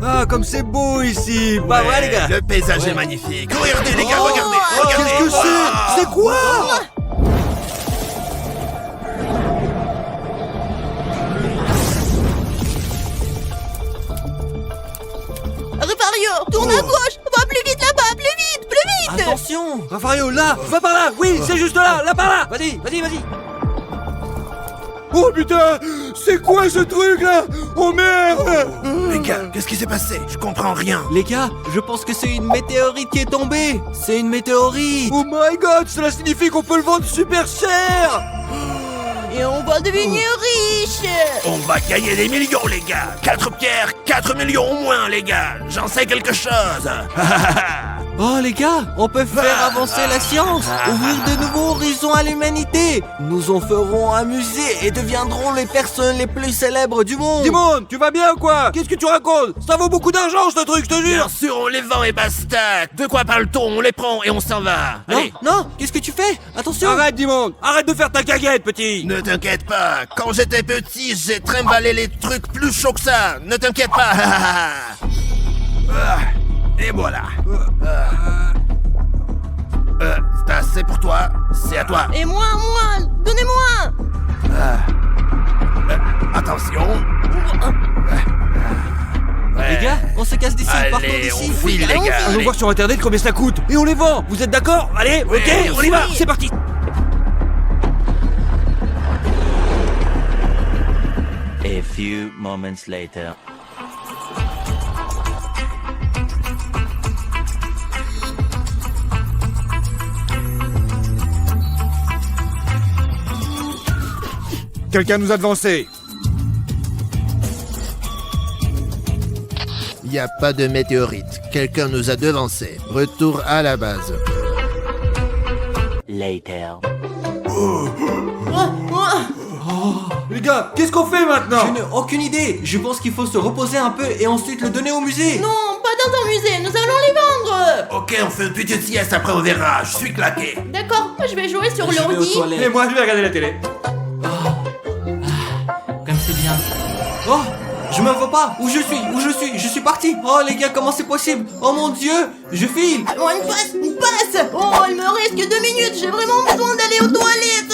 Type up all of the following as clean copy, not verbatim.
Ah, comme c'est beau ici. Pas vrai, les gars? Le paysage est magnifique. Regardez, les gars, regardez. Regardez. Qu'est-ce que c'est? C'est quoi? Rafario, tourne à gauche. Va plus vite là-bas, plus vite, plus vite. Attention! Rafario, là! Va par là! Oui, c'est juste là! Là, par là! Vas-y, vas-y, vas-y! Oh putain! C'est quoi ce truc là? Oh merde! Les gars, qu'est-ce qui s'est passé? Je comprends rien. Les gars, je pense que c'est une météorite qui est tombée! C'est une météorite! Oh my god! Cela signifie qu'on peut le vendre super cher! Et on va devenir riche. On va gagner des millions, les gars. 4 pierres, 4 millions au moins, les gars. J'en sais quelque chose. Oh les gars, on peut faire avancer la science, ouvrir de nouveaux horizons à l'humanité. Nous en ferons un musée et deviendrons les personnes les plus célèbres du monde. Dimon, tu vas bien ou quoi? Qu'est-ce que tu racontes? Ça vaut beaucoup d'argent ce truc, je te Bien jure! sûr, on les vend et basta. De quoi parle-t-on? On les prend et on s'en va. Non, Allez. non, qu'est-ce que tu fais? Attention! Arrête, Dimon! Arrête de faire ta caguette, petit! Ne t'inquiète pas. Quand j'étais petit, j'ai trimballé les trucs plus chauds que ça. Ne t'inquiète pas. Et voilà. C'est assez pour toi. C'est à toi. Et moi, donnez-moi. Attention. Les gars, on se casse d'ici, partons Allez, d'ici. on file, les allons-y. gars. Allons allez. voir sur internet combien ça coûte! Et on les vend! Vous êtes d'accord? Allez, Oui, ok, on y va! oui. C'est parti! A few moments later. Quelqu'un nous a devancé! Il n'y a pas de météorite. Quelqu'un nous a devancés. Retour à la base. Later. Les gars, qu'est-ce qu'on fait maintenant? Je n'ai aucune idée. Je pense qu'il faut se reposer un peu et ensuite le donner au musée. Non, pas dans un musée, nous allons les vendre. Ok, on fait une petite sieste, après on verra. Je suis claqué. D'accord, moi je vais jouer sur Je vais aux l'ordi. toilettes. Et moi je vais regarder la télé. Comme c'est bien. Oh, je me vois pas. Où je suis parti. Oh les gars, comment c'est possible? Oh mon dieu, je file. Oh, une passe. Oh, il me reste que 2 minutes, j'ai vraiment besoin d'aller aux toilettes.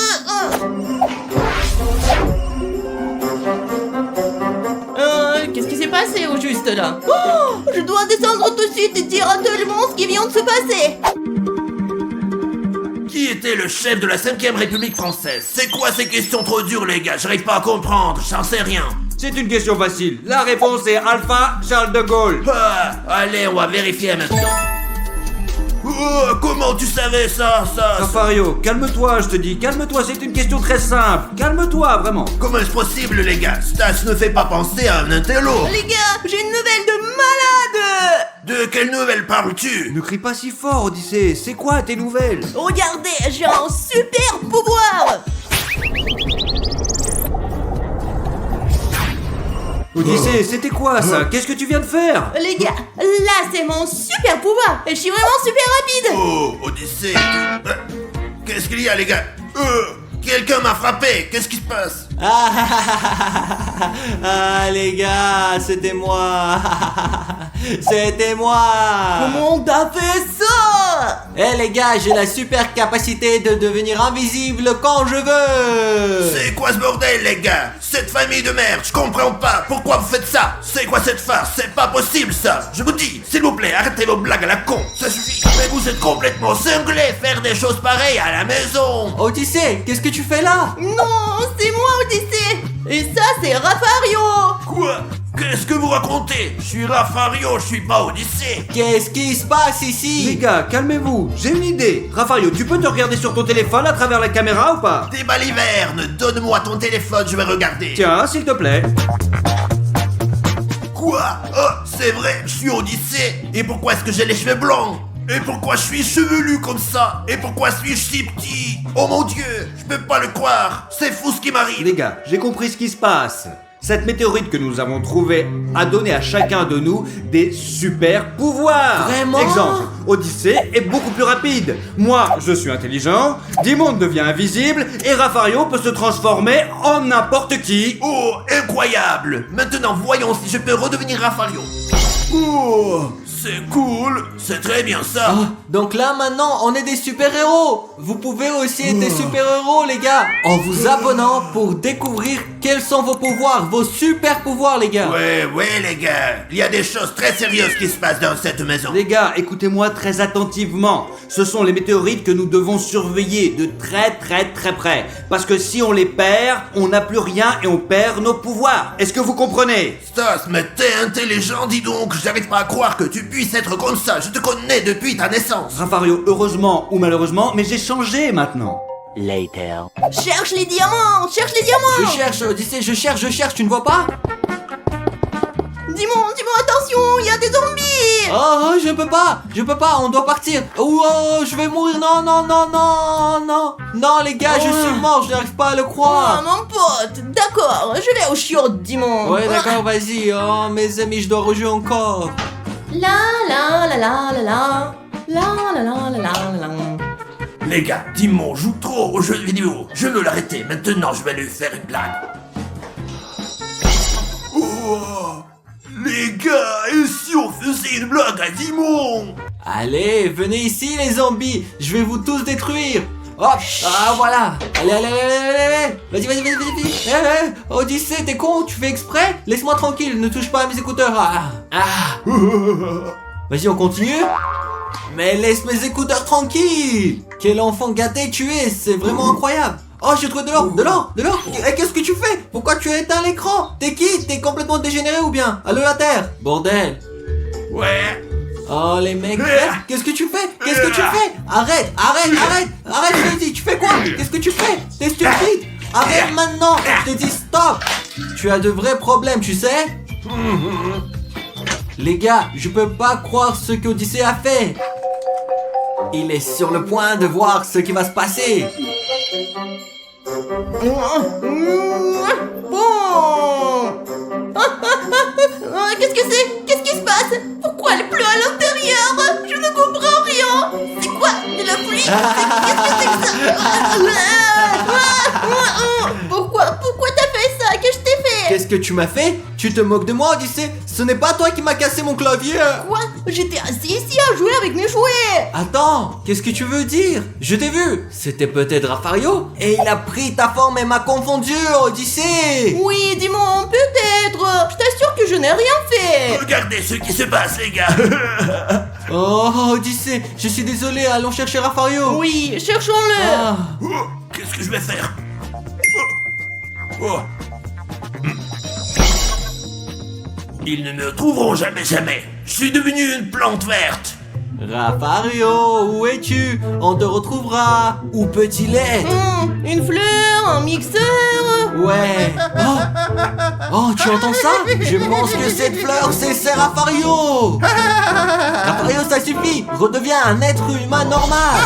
Qu'est-ce qui s'est passé au juste là? Oh, je dois descendre tout de suite et dire à tout le monde ce qui vient de se passer. Qui était le chef de la 5ème République française? C'est quoi ces questions trop dures, les gars? J'arrive pas à comprendre, j'en sais rien. C'est une question facile. La réponse est Alpha Charles de Gaulle. Ah, allez, on va vérifier maintenant. Comment tu savais ça? Rafario, calme-toi, je te dis, calme-toi, c'est une question très simple. Calme-toi, vraiment. Comment est-ce possible, les gars? Stas ne fait pas penser à un intello. Les gars, j'ai une nouvelle de malade. De quelle nouvelle parles-tu? Ne crie pas si fort, Odyssée. C'est quoi tes nouvelles? Regardez, j'ai un super pouvoir. Odyssée, c'était quoi ça? Qu'est-ce que tu viens de faire? Les gars, là c'est mon super pouvoir et je suis vraiment super rapide. Oh, Odyssée. Qu'est-ce qu'il y a, les gars? Quelqu'un m'a frappé. Qu'est-ce qui se passe? Ah les gars, c'était moi. C'était moi. Comment t'as fait ça? Eh les gars, j'ai la super capacité de devenir invisible quand je veux. C'est quoi ce bordel, les gars? Cette famille de merde, je comprends pas. Pourquoi vous faites ça? C'est quoi cette farce? C'est pas possible, ça. Je vous dis, s'il vous plaît, arrêtez vos blagues à la con. Ça suffit. Mais vous êtes complètement cinglés. Faire des choses pareilles à la maison. Odyssée, qu'est-ce que tu fais là? Non, c'est moi Odyssée. Et ça c'est Rafario. Quoi? Qu'est-ce que vous racontez? Je suis Rafario, je suis pas Odyssée. Qu'est-ce qui se passe ici? Les gars, calmez-vous, j'ai une idée. Rafario, tu peux te regarder sur ton téléphone à travers la caméra ou pas? Des balivernes, donne-moi ton téléphone, je vais regarder. Tiens, s'il te plaît. Quoi? Oh, c'est vrai, je suis Odyssée. Et pourquoi est-ce que j'ai les cheveux blancs? Et pourquoi je suis chevelu comme ça? Et pourquoi suis-je si petit? Oh mon dieu, je peux pas le croire. C'est fou ce qui m'arrive. Les gars, j'ai compris ce qui se passe. Cette météorite que nous avons trouvée a donné à chacun de nous des super pouvoirs. Vraiment? Exemple, Odyssée est beaucoup plus rapide. Moi, je suis intelligent. Dimon devient invisible. Et Rafario peut se transformer en n'importe qui. Oh, incroyable. Maintenant, voyons si je peux redevenir Rafario. Oh, c'est cool. C'est très bien ça. Ah, donc là maintenant on est des super-héros. Vous pouvez aussi être des super-héros les gars, en vous abonnant pour découvrir quels sont vos pouvoirs, vos super-pouvoirs les gars. Ouais, les gars. Il y a des choses très sérieuses qui se passent dans cette maison. Les gars, écoutez-moi très attentivement. Ce sont les météorites que nous devons surveiller de très près. Parce que si on les perd, on n'a plus rien et on perd nos pouvoirs. Est-ce que vous comprenez? Stas, mais t'es intelligent, dis donc. J'arrive pas à croire que tu puisses être comme ça. Je te connais depuis ta naissance. Rafario, heureusement ou malheureusement, mais j'ai changé maintenant. Later. Cherche les diamants, cherche les diamants. Je cherche, Odyssée, je cherche, tu ne vois pas? Dis-moi, attention, il y a des zombies. Oh, je peux pas, on doit partir. Oh, je vais mourir, non, les gars, je suis mort, je n'arrive pas à le Oh, croire. mon pote, d'accord, je vais au chiot, dis-moi. Ouais, d'accord, vas-y, oh, mes amis, je dois rejouer encore. La la la la la la. La la la la la la la. Les gars, Dimon joue trop aux jeux vidéo. Je veux l'arrêter. Maintenant, je vais lui faire une blague. Oh, les gars, et si on faisait une blague à Dimon? Allez, venez ici les zombies, je vais vous tous détruire. Hop, ah voilà. Allez. Vas-y. Odyssée, t'es con, tu fais exprès? Laisse-moi tranquille, ne touche pas à mes écouteurs. Vas-y, on continue. Mais laisse mes écouteurs tranquilles. Quel enfant gâté tu es, c'est vraiment incroyable. Oh, j'ai trouvé de l'or. Et qu'est-ce que tu fais? Pourquoi tu as éteint l'écran? T'es qui? T'es complètement dégénéré ou bien? Allô la terre? Bordel. Ouais. Oh les mecs, qu'est-ce que tu fais? Arrête, je te dis, tu fais quoi? Qu'est-ce que tu fais? T'es stupide. Arrête maintenant, je te dis stop. Tu as de vrais problèmes, tu sais? Les gars, je peux pas croire ce qu'Odyssée a fait. Il est sur le point de voir ce qui va se passer. Bon. Qu'est-ce que c'est? Qu'est-ce qui se passe? Pourquoi elle pleut à l'intérieur? Je ne comprends rien. C'est quoi? De la pluie? Qu'est-ce que c'est que ça? Pourquoi t'as fait ça? Qu'est-ce que je t'ai fait? Qu'est-ce que tu m'as fait? Tu te moques de moi, Odyssée? Ce n'est pas toi qui m'as cassé mon clavier. Quoi? J'étais assis ici à jouer avec mes jouets. Attends, qu'est-ce que tu veux dire? Je t'ai vu. C'était peut-être Rafario et il a pris ta forme et m'a confondu, Odyssée. Oui, dis-moi, peut-être. Je t'assure que je n'ai rien fait. Regardez ce qui se passe, les gars. Oh, Odyssée, je suis désolé, allons chercher Rafario. Oui, cherchons-le. Ah. Oh, qu'est-ce que je vais faire? Oh. Ils ne me trouveront jamais. Je suis devenu une plante verte. Rafario, où es-tu? On te retrouvera. Où peut-il être? Une fleur, un mixeur. Ouais. Oh, tu entends ça? Je pense que cette fleur, c'est Rafario. Rafario, ça suffit. Redeviens un être humain normal.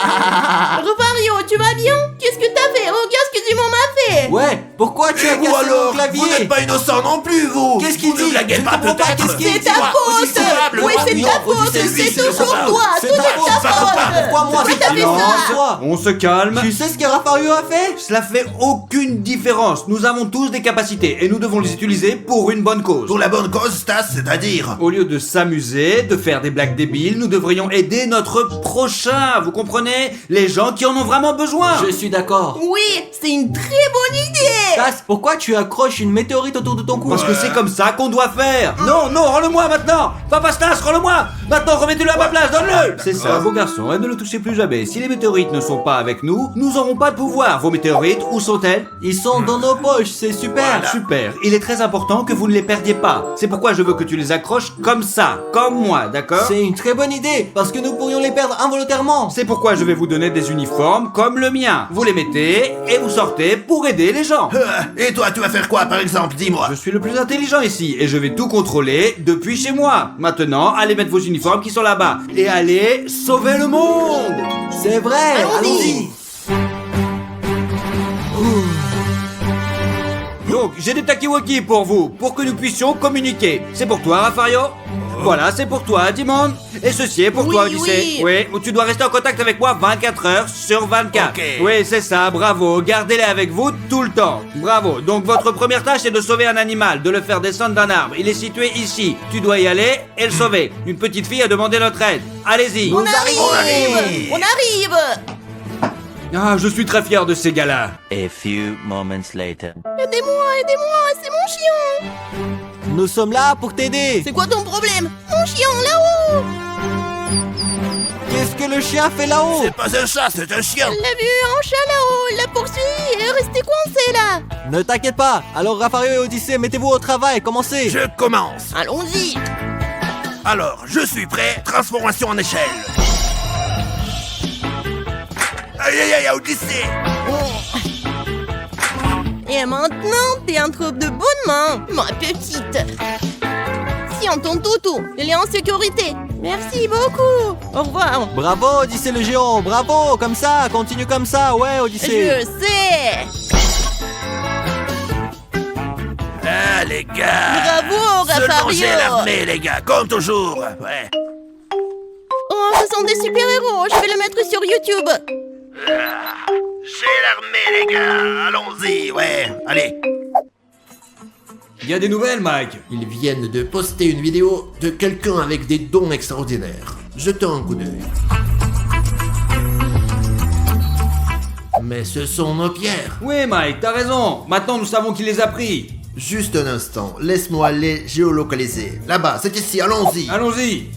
Rafario, tu vas bien? Qu'est-ce que t'as fait? Regarde ce que Dimon m'a fait. Ouais, pourquoi tu as Ou cassé mon alors, clavier? vous n'êtes pas innocent non plus, vous. Qu'est-ce qu'il Vous dit? ne blaguez Je pas, comprends pas, peut-être. qu'est-ce qu'il C'est dit? ta Moi, faute. aussi coupable. Oui, c'est Non, ta faute. Odyssée, lui, C'est c'est le toujours coupable. toi. C'est Tout ta est faute, ta c'est ta faute. faute. Pourquoi moi? Oui, t'as fait Silence. ça. On se calme. Tu sais ce que Rafario a fait? Cela fait aucune différence. Nous avons tous des capacités et nous devons les utiliser pour une bonne cause. Pour la bonne cause, Stas, c'est-à-dire. Au lieu de s'amuser, de faire des blagues débiles, nous devrions aider notre prochain. Vous comprenez? Les gens qui en ont vraiment besoin. Je suis d'accord. Oui, c'est une très bonne idée. Stas, pourquoi tu accroches une météorite autour de ton cou? Parce que c'est comme ça qu'on doit faire. Non, rends-le-moi maintenant. Papa Stas, rends-le-moi. Maintenant, remettez-le à ma place, donne-le. C'est ça, beau garçon, et ne le touchez plus jamais. Si les météorites ne sont pas avec nous, nous n'aurons pas de pouvoir. Vos météorites, où sont-elles? Ils sont dans nos poches, c'est super. Super. Il est très important que vous ne les perdiez pas. C'est pourquoi je veux que tu les accroches comme ça, comme moi, d'accord? C'est une très bonne idée, parce que nous pourrions les perdre involontairement. C'est pourquoi je vais vous donner des uniformes comme le mien. Vous les mettez et vous sortez pour aider les gens. Et toi, tu vas faire quoi, par exemple? Dis-moi. Je suis le plus intelligent ici et je vais tout contrôler depuis chez moi. Maintenant, allez mettre vos uniformes qui sont là-bas et allez sauver le monde. C'est vrai, Allons-y. allons-y. Donc, Donc, j'ai des Takiwaki pour vous, pour que nous puissions communiquer. C'est pour toi, Rafario? Voilà, c'est pour toi, Dimon. Et ceci est pour toi, Odyssée. Oui, tu dois rester en contact avec moi 24 heures sur 24. Ok. Oui, c'est ça, bravo. Gardez-les avec vous tout le temps. Bravo. Donc, votre première tâche est de sauver un animal, de le faire descendre d'un arbre. Il est situé ici. Tu dois y aller et le sauver. Une petite fille a demandé notre aide. Allez-y. On arrive. arrive. On arrive. Ah, je suis très fier de ces gars-là. A few moments later. Aidez-moi, c'est mon chien. Nous sommes là pour t'aider. C'est quoi ton problème? Mon chien, là-haut. Qu'est-ce que le chien fait là-haut? C'est pas un chat, c'est un chien. Elle l'a vu, un chat là-haut. Il l'a poursuivi et est resté coincé là. Ne t'inquiète pas. Alors Rafario et Odyssée, mettez-vous au travail, commencez. Je commence. Allons-y. Alors, je suis prêt. Transformation en échelle. Aïe aïe aïe, Odyssée. Et maintenant, t'es un troupe de bonnes mains, ma petite. Tiens, ton toutou, il est en sécurité. Merci beaucoup. Au revoir. Bravo Odyssée le géant, bravo, comme ça, continue comme ça, ouais Odyssée. Je sais. Ah, les gars. Bravo, Seulement Rafario. j'ai l'armée, les gars, comme toujours. Ouais. Oh, ce sont des super-héros. Je vais le mettre sur YouTube. J'ai l'armée, les gars. Allons-y, ouais. Allez. Il y a des nouvelles, Mike. Ils viennent de poster une vidéo de quelqu'un avec des dons extraordinaires. Jetons un coup d'œil. Mais ce sont nos pierres. Oui, Mike, t'as raison. Maintenant, nous savons qui les a pris. Juste un instant, laisse-moi les géolocaliser. Là-bas, c'est ici, allons-y. Allons-y.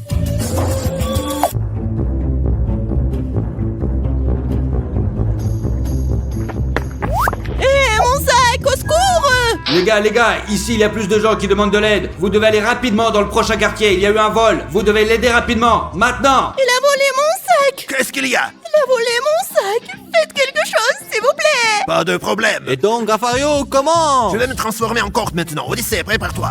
Hé, mon sac, au secours. Les gars, ici il y a plus de gens qui demandent de l'aide. Vous devez aller rapidement dans le prochain quartier. Il y a eu un vol. Vous devez l'aider rapidement. Maintenant. Il a volé mon sac. Qu'est-ce qu'il y a? Il a volé mon sac. Faites quelque chose, s'il vous plaît. Pas de problème. Et donc Rafario, comment? Je vais me transformer en corte maintenant. Odyssée, prépare-toi.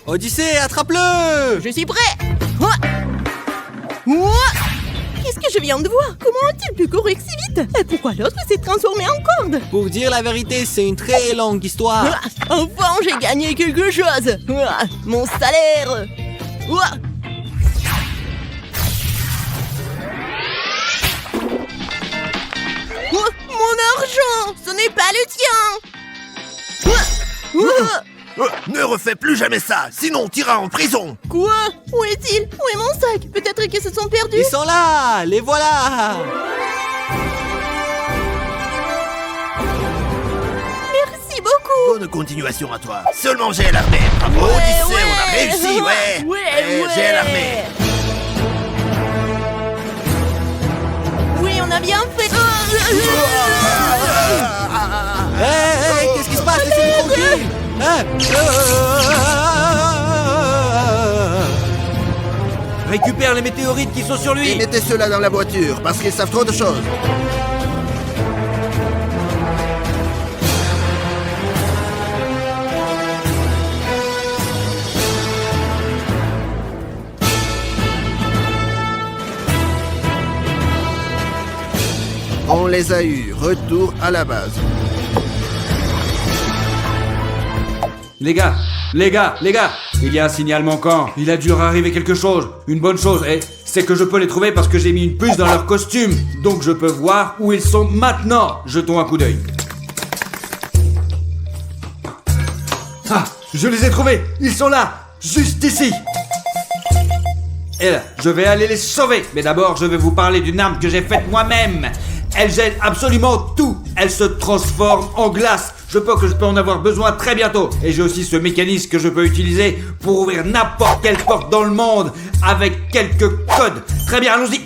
Odyssée, attrape-le. Je suis prêt. Ouah. Ouah. Qu'est-ce que je viens de voir? Comment a-t-il pu courir si vite? Et pourquoi l'autre s'est transformé en corde? Pour dire la vérité, c'est une très longue histoire. Ah, enfin, j'ai gagné quelque chose. Ah, mon salaire. Ah. Oh, mon argent, ce n'est pas le tien. Ah. Ah. Ne refais plus jamais ça, sinon t'iras en prison. Quoi? Où est-il? Où est mon sac? Peut-être qu'ils se sont perdus? Ils sont là, les voilà. Merci beaucoup. Bonne continuation à toi. Seulement j'ai l'armée. Bravo, Odyssée, on a réussi, ouais. Ouais. J'ai l'armée. Oui, on a bien fait. Hé, qu'est-ce qui se passe? Laissez-nous tranquille. Récupère les météorites qui sont sur lui. Et mettez ceux-là dans la voiture, parce qu'ils savent trop de choses. On les a eus. Retour à la base. Les gars, il y a un signal manquant. Il a dû leur arriver quelque chose. Une bonne chose, c'est que je peux les trouver parce que j'ai mis une puce dans leur costume. Donc je peux voir où ils sont maintenant. Jetons un coup d'œil. Ah, je les ai trouvés. Ils sont là, juste ici. Et là, je vais aller les sauver. Mais d'abord, je vais vous parler d'une arme que j'ai faite moi-même. Elle gèle absolument tout. Elle se transforme en glace. Je peux en avoir besoin très bientôt. Et j'ai aussi ce mécanisme que je peux utiliser pour ouvrir n'importe quelle porte dans le monde avec quelques codes. Très bien, allons-y.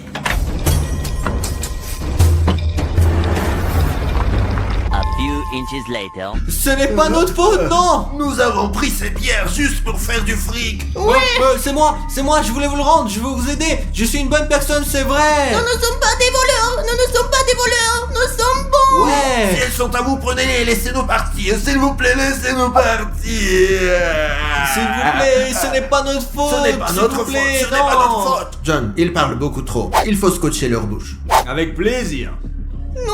A few inches later. Ce n'est pas notre faute, non. Nous avons pris ces pierres juste pour faire du fric. C'est moi, je voulais vous le rendre, je veux vous aider. Je suis une bonne personne, c'est vrai. Nous ne sommes pas des voleurs. Nous ne sommes pas des voleurs. Nous sommes bons. Si Ouais. elles sont à vous, prenez-les, laissez-nous partir. S'il vous plaît, laissez-nous partir. S'il vous plaît, ce n'est pas notre faute. Ce n'est pas s'il notre vous faute, plaît, ce n'est pas non. notre faute. John, ils parlent beaucoup trop. Il faut scotcher leur bouche. Avec plaisir. Non,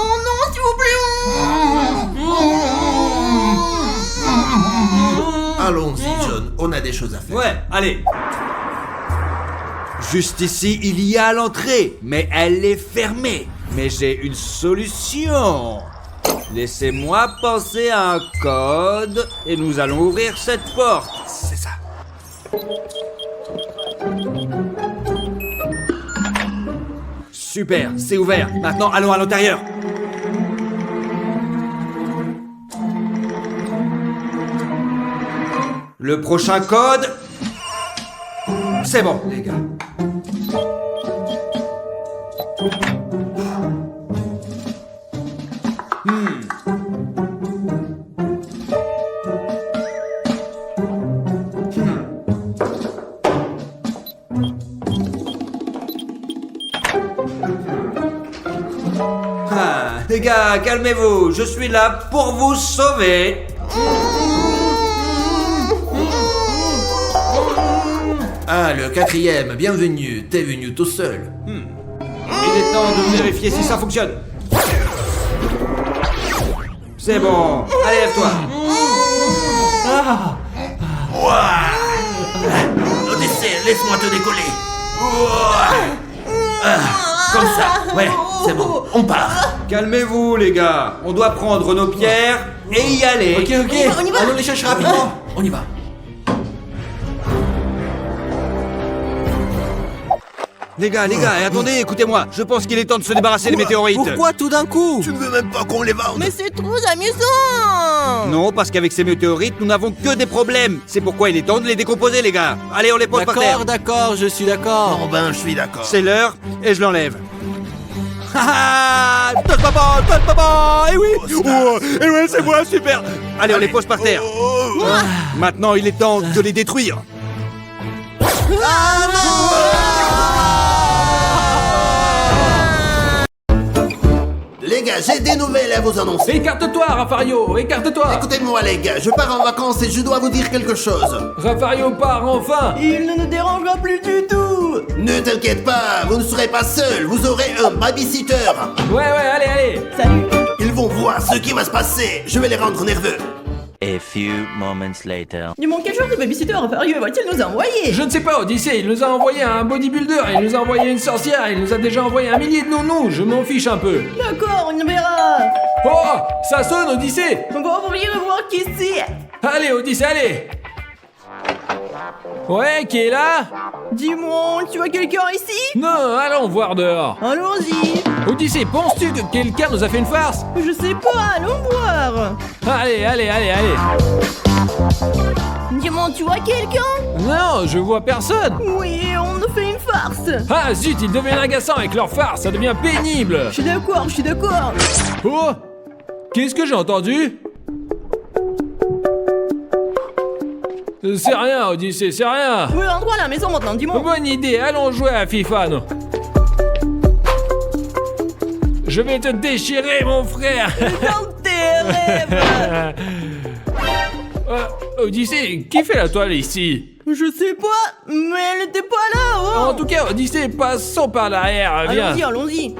Allons-y, John, on a des choses à faire. Ouais, allez. Juste ici, il y a l'entrée, mais elle est fermée. Mais j'ai une solution. Laissez-moi penser à un code et nous allons ouvrir cette porte. C'est ça. Super, c'est ouvert. Maintenant, allons à l'intérieur. Le prochain code... C'est bon, les gars. Ah, les gars, calmez-vous. Je suis là pour vous sauver. Ah, le quatrième, bienvenue. T'es venu tout seul. Il est temps de vérifier si ça fonctionne. C'est bon. Allez, lève-toi. Odyssée, laisse-moi te décoller. Comme ça, ouais, c'est bon, on part. Calmez-vous, les gars. On doit prendre nos pierres et y aller. Ok, On y va. allons les chercher rapidement. On y va. Les gars, attendez, écoutez-moi. Je pense qu'il est temps de se débarrasser des météorites. Pourquoi tout d'un coup? Tu ne veux même pas qu'on les vende? Mais c'est trop amusant. Non, parce qu'avec ces météorites, nous n'avons que des problèmes. C'est pourquoi il est temps de les décomposer, les gars. Allez, on les pose par terre. D'accord, je suis d'accord. Bon ben, je suis d'accord. C'est l'heure et je l'enlève. Ah, touche papa, eh oui. Et ouais, c'est moi, super. Allez, on les pose par terre. Maintenant, il est temps de les détruire. Les gars, j'ai des nouvelles à vous annoncer. Écarte-toi, Raffario, écarte-toi. Écoutez-moi les gars, je pars en vacances et je dois vous dire quelque chose. Raffario part enfin. Il ne nous dérangera plus du tout. Ne t'inquiète pas, vous ne serez pas seul, vous aurez un babysitter. Ouais, allez. Salut. Ils vont voir ce qui va se passer, je vais les rendre nerveux. A few moments later. Dis-moi, quel genre de babysitter Raffario va-t-il nous envoyer? Je ne sais pas, Odyssée, il nous a envoyé un bodybuilder, il nous a envoyé une sorcière, il nous a déjà envoyé un millier de nounous, je m'en fiche un peu. D'accord, on verra. Oh, ça sonne, Odyssée. On va ouvrir et voir qui c'est. Allez, Odyssée, allez. Ouais, qui est là? Dis-moi, tu vois quelqu'un ici? Non, allons voir dehors. Allons-y. Odyssée, penses-tu que quelqu'un nous a fait une farce? Je sais pas, allons voir. Allez. Dis-moi, tu vois quelqu'un? Non, je vois personne. Oui, on nous fait une farce. Ah zut, ils deviennent agaçants avec leur farce, ça devient pénible. Je suis d'accord. Oh, qu'est-ce que j'ai entendu? C'est rien, Odyssée, c'est rien. Oui, rentre à la maison maintenant, dis-moi. Bonne idée, allons jouer à FIFA, non? Je vais te déchirer, mon frère. Dans tes rêves. Odyssée, qui fait la toile ici? Je sais pas, mais elle était pas là, oh. En tout cas, Odyssée, passons par l'arrière, viens. Allons-y.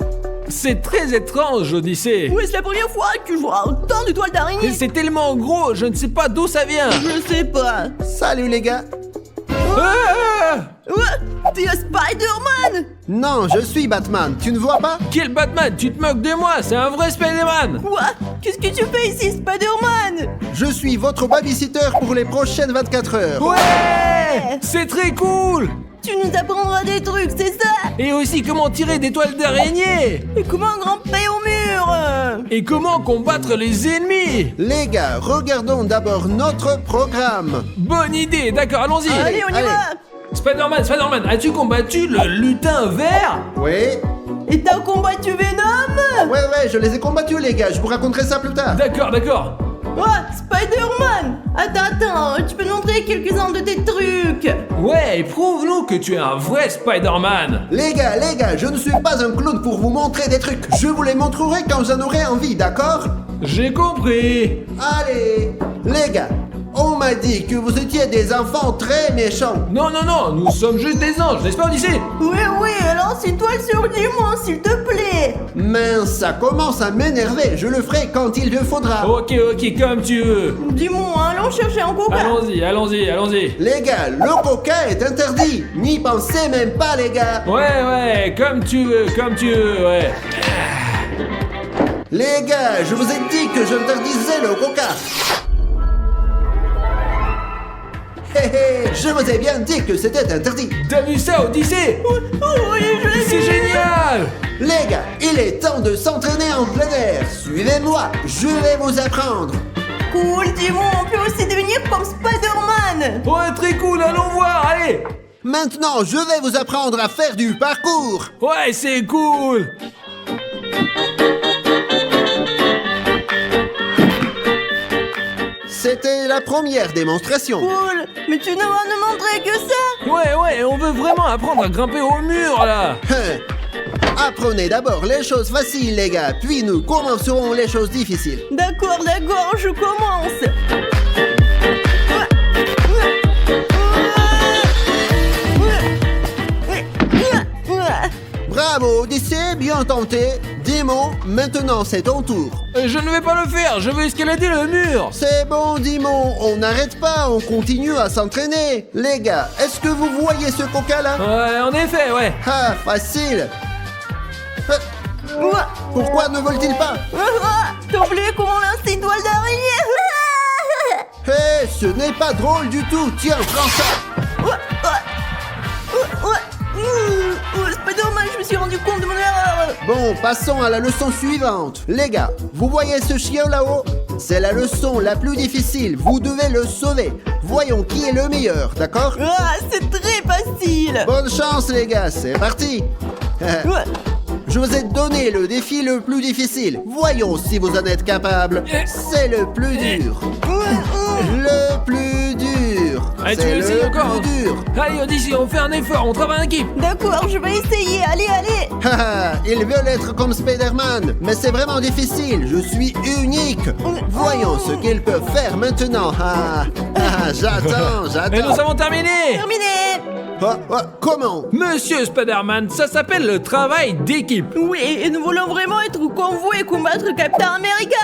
C'est très étrange, Odyssée. Oui, c'est la première fois que je vois autant de toiles d'araignée. C'est tellement gros, je ne sais pas d'où ça vient. Je sais pas. Salut les gars. Ah! Ouais, t'es un Spider-Man. Non, je suis Batman, tu ne vois pas? Quel Batman? Tu te moques de moi, c'est un vrai Spider-Man. Quoi? Qu'est-ce que tu fais ici, Spider-Man? Je suis votre babysitter pour les prochaines 24 heures. Ouais! C'est très cool. Tu nous apprendras des trucs, c'est ça? Et aussi comment tirer des toiles d'araignée. Et comment grimper au mur? Et comment combattre les ennemis. Les gars, regardons d'abord notre programme. Bonne idée, d'accord, allons-y. Allez, on y allez. va. Spider-Man, as-tu combattu le lutin vert? Oui. Et t'as combattu Venom? Ouais, je les ai combattus les gars, je vous raconterai ça plus tard. D'accord. Ouais, Spider-Man. Attends, tu peux nous montrer quelques-uns de tes trucs? Ouais, prouve-nous que tu es un vrai Spider-Man. Les gars, je ne suis pas un clown pour vous montrer des trucs. Je vous les montrerai quand j'en aurai envie, d'accord? J'ai compris. Allez, les gars, on m'a dit que vous étiez des enfants très méchants. Non, non, non, nous sommes juste des anges, n'est-ce pas, Odyssée? Oui, oui, alors une toile sur Dimon, s'il te plaît. Mince, ça commence à m'énerver. Je le ferai quand il le faudra. Ok, ok, comme tu veux. Dimon, allons chercher un coca. Allons-y, allons-y, allons-y. Les gars, le coca est interdit. N'y pensez même pas, les gars. Ouais, ouais, comme tu veux, ouais. Les gars, je vous ai dit que j'interdisais le coca. Hé hé, je vous ai bien dit que c'était interdit. T'as vu ça, Odyssée? Oui, je l'ai C'est vu. génial! Les gars, il est temps de s'entraîner en plein air. Suivez-moi, je vais vous apprendre. Cool, Dimon, on peut aussi devenir comme Spider-Man. Ouais, très cool, allons voir, allez! Maintenant, je vais vous apprendre à faire du parcours. Ouais, c'est cool! C'était la première démonstration. Cool, mais tu ne vas nous montrer que ça. Ouais, ouais, on veut vraiment apprendre à grimper au mur, là! Apprenez d'abord les choses faciles, les gars, puis nous commencerons les choses difficiles. D'accord, d'accord, je commence. Bravo, Odyssée, bien tenté. Dimon, maintenant c'est ton tour. Je ne vais pas le faire, je veux escalader le mur! C'est bon, Dimon, on n'arrête pas, on continue à s'entraîner. Les gars, est-ce que vous voyez ce coca là? Ouais, en effet, ouais. Ah, facile. Pourquoi ne vole-t-il pas? T'as oublié comment lancer une toile d'araignée. Hé, ce n'est pas drôle du tout. Tiens, prends ça. Spider-Man, je me suis rendu compte de mon erreur. Bon, passons à la leçon suivante. Les gars, vous voyez ce chien là-haut? C'est la leçon la plus difficile. Vous devez le sauver. Voyons qui est le meilleur, d'accord? Ah, c'est très facile. Bonne chance, les gars, c'est parti. Je vous ai donné le défi le plus difficile. Voyons si vous en êtes capable. C'est le plus dur. Le plus dur. Allez, tu C'est veux essayer le encore? plus dur. Allez, Odyssée, on fait un effort, on travaille en équipe! D'accord, je vais essayer. Allez, allez. Haha, ils veulent être comme Spider-Man, mais c'est vraiment difficile. Je suis unique. Voyons ce qu'ils peuvent faire maintenant. J'attends, Et j'attends. nous avons terminé! Terminé. Comment? Monsieur Spider-Man, ça s'appelle le travail d'équipe! Oui, et nous voulons vraiment être comme vous et combattre Captain America.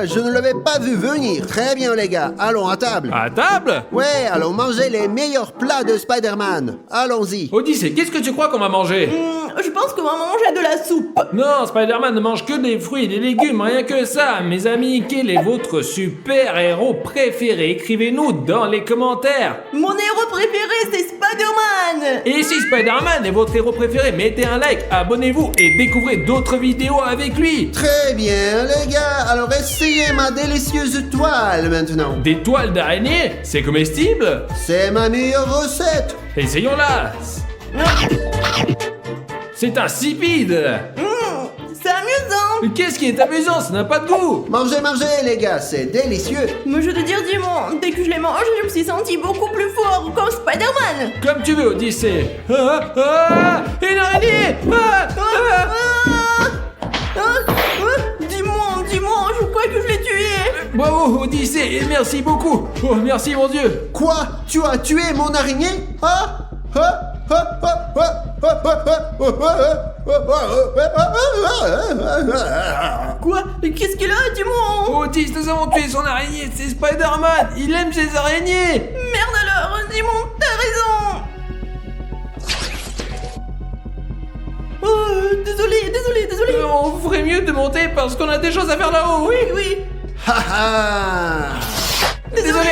Je ne l'avais pas vu venir. Très bien, les gars. Allons à table. À table? Ouais, allons manger les meilleurs plats de Spider-Man. Allons-y. Odyssée, qu'est-ce que tu crois qu'on va manger? Je pense qu'on va manger de la soupe. Non, Spider-Man ne mange que des fruits et des légumes, rien que ça! Mes amis, quel est votre super-héros préféré? Écrivez-nous dans les commentaires! Mon héros préféré, c'est Spider-Man. Et si Spider-Man est votre héros préféré, mettez un like, abonnez-vous et découvrez d'autres vidéos avec lui! Très bien, les gars. Alors essayez ma délicieuse toile maintenant. Des toiles d'araignée? C'est comestible? C'est ma meilleure recette. Essayons-la! C'est insipide! C'est amusant. Qu'est-ce qui est amusant? Ça n'a pas de goût! Mangez, mangez, les gars. C'est délicieux. Mais je veux te dire, Dimon, dès que je l'ai mangé, je me suis senti beaucoup plus fort, comme Spider-Man. Comme tu veux, Odyssée! Une araignée! Dis-moi, je crois que je l'ai tué. Bravo, Odyssée, et merci beaucoup! Oh, merci, mon Dieu! Quoi? Tu as tué mon araignée? Quoi? Qu'est-ce qu'il a, Dimon? Otis, nous avons tué son araignée, c'est Spider-Man! Il aime ses araignées! Merde alors, Dimon, t'as raison. Oh, désolé. On ferait mieux de monter parce qu'on a des choses à faire là-haut! Oui. Désolé!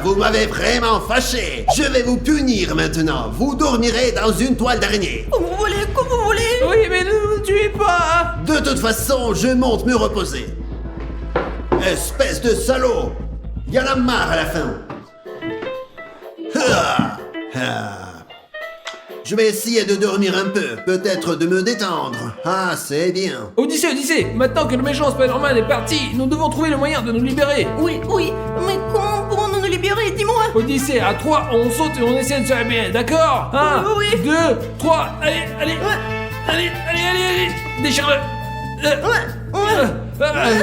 Vous m'avez vraiment fâché. Je vais vous punir maintenant. Vous dormirez dans une toile d'araignée. Comme vous voulez. Oui, mais ne nous tuez pas! De toute façon, je monte me reposer. Espèce de salaud. Y en a marre à la fin. Je vais essayer de dormir un peu, peut-être de me détendre. Ah, c'est bien. Odyssée, maintenant que le méchant Spider-Man est parti, nous devons trouver le moyen de nous libérer. Oui, mais comment pourrons-nous nous libérer, dis-moi? Odyssée, à 3, on saute et on essaie de se libérer, d'accord? 1, Oui. 2, 3, allez, Ouais. déchire-le. Ouais.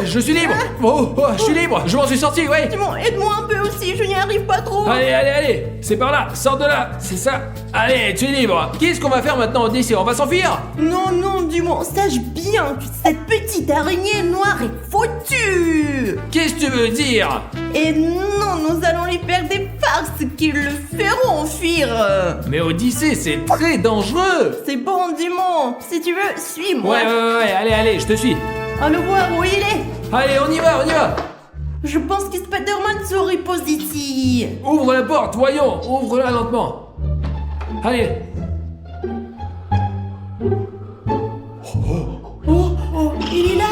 Je suis libre. Oh, je suis libre. Je m'en suis sorti, ouais. Dis-moi, aide-moi un peu aussi, je n'y arrive pas trop. Allez. C'est par là. Sors de là. C'est ça. Allez, tu es libre. Qu'est-ce qu'on va faire maintenant, Odyssée? On va s'enfuir? Non, dis-moi, sache bien que cette petite araignée noire est foutue. Qu'est-ce que tu veux dire? Et non, nous allons lui faire des farces qui le feront fuir. Mais Odyssée, c'est très dangereux. C'est bon, dis-moi. Si tu veux, suis-moi. Ouais. Allez, je te suis. Allons voir où il est. Allez, on y va. Je pense que Spider-Man se repose ici. Ouvre la porte, voyons. Ouvre-la lentement. Allez. Oh, il est là.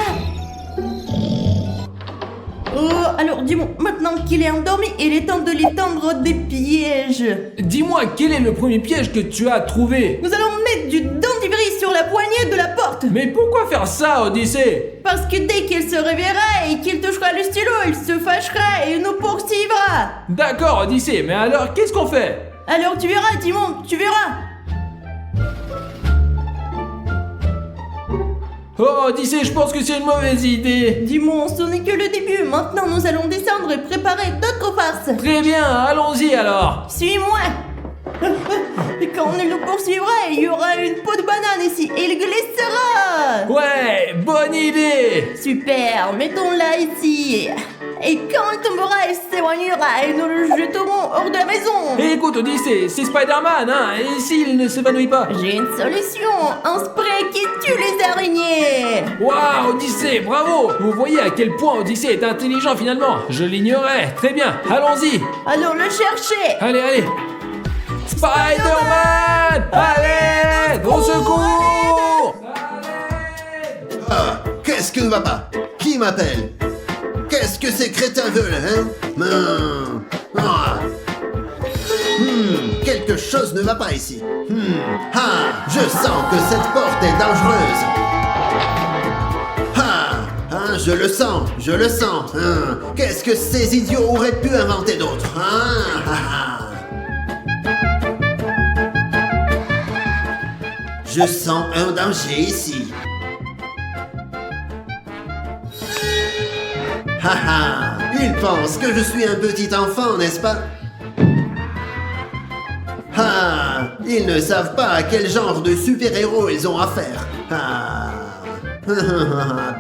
Oh, alors dis-moi, maintenant qu'il est endormi, il est temps de lui tendre des pièges. Dis-moi, quel est le premier piège que tu as trouvé? Nous allons mettre du dentifrice sur la poignée de la porte. Mais pourquoi faire ça, Odyssée? Parce que dès qu'il se réveillera et qu'il touchera le stylo, il se fâchera et nous poursuivra. D'accord, Odyssée, mais alors, qu'est-ce qu'on fait? Alors tu verras, Timon, tu verras. Oh, Odyssée, je pense que c'est une mauvaise idée. Dis-moi, ce n'est que le début. Maintenant, nous allons descendre et préparer d'autres farces. Très bien, allons-y alors. Suis-moi. Et quand on le poursuivra, il y aura une peau de banane ici et il glissera. Ouais, bonne idée. Super, mettons-la ici. Et quand il tombera, il s'éloignera et nous le jeterons hors de la maison. Et écoute, Odyssée, c'est Spider-Man, hein, et s'il ne s'évanouit pas? J'ai une solution, un spray qui tue les araignées. Waouh, Odyssée, bravo. Vous voyez à quel point Odyssée est intelligent finalement. Je l'ignorais. Très bien, allons-y. Allons le chercher. Allez. Spider-Man! Allez! Au secours! Ah, qu'est-ce que ne va pas? Qui m'appelle? Qu'est-ce que ces crétins veulent, hein? Quelque chose ne va pas ici. Je sens que cette porte est dangereuse. Je le sens. Qu'est-ce que ces idiots auraient pu inventer d'autre? Je sens un danger ici. Ils pensent que je suis un petit enfant, n'est-ce pas? Ils ne savent pas à quel genre de super-héros ils ont affaire.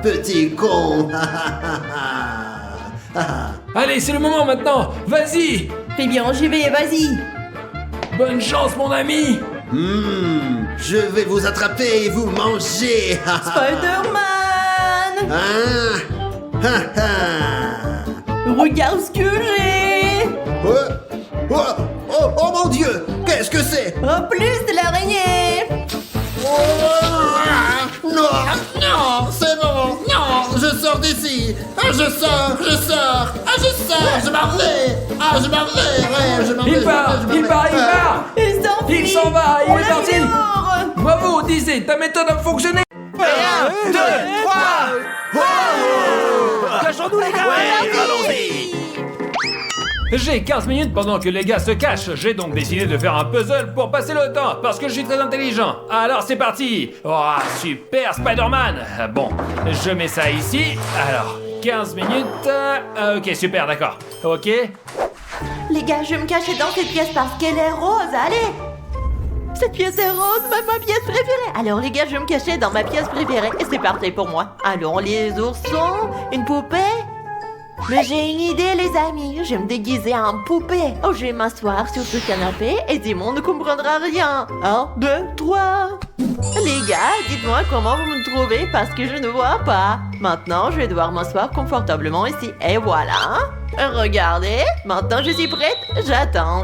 Petit con. Allez, c'est le moment maintenant. Vas-y. Fais bien, j'y vais, vas-y. Bonne chance, mon ami. Je vais vous attraper et vous manger. Spider-Man. Regarde ce que j'ai. Oh mon Dieu, qu'est-ce que c'est? En plus de l'araignée. Non, c'est bon. Non, je sors d'ici. Je sors. Je m'en vais. Il part. Il s'en va, il est parti. Bravo, Odyssée, ta méthode a fonctionné. 1, 2, 3. Cachons-nous, les gars. Allons-y. J'ai 15 minutes pendant que les gars se cachent. J'ai donc décidé de faire un puzzle pour passer le temps, parce que je suis très intelligent. Alors c'est parti. Oh, super Spider-Man. Bon, je mets ça ici. Alors, 15 minutes. Ok, super, d'accord. Ok. Les gars, je vais me cacher dans cette pièce parce qu'elle est rose, allez. Cette pièce est rose, ma pièce préférée. Alors les gars, je vais me cacher dans ma pièce préférée et c'est parti pour moi. Allons les oursons, une poupée. Mais j'ai une idée les amis, je vais me déguiser en poupée. Oh, je vais m'asseoir sur ce canapé et Dimon ne comprendra rien. 1, 2, 3. Les gars, dites-moi comment vous me trouvez parce que je ne vois pas. Maintenant, je vais devoir m'asseoir confortablement ici. Et voilà. Regardez, maintenant je suis prête, j'attends.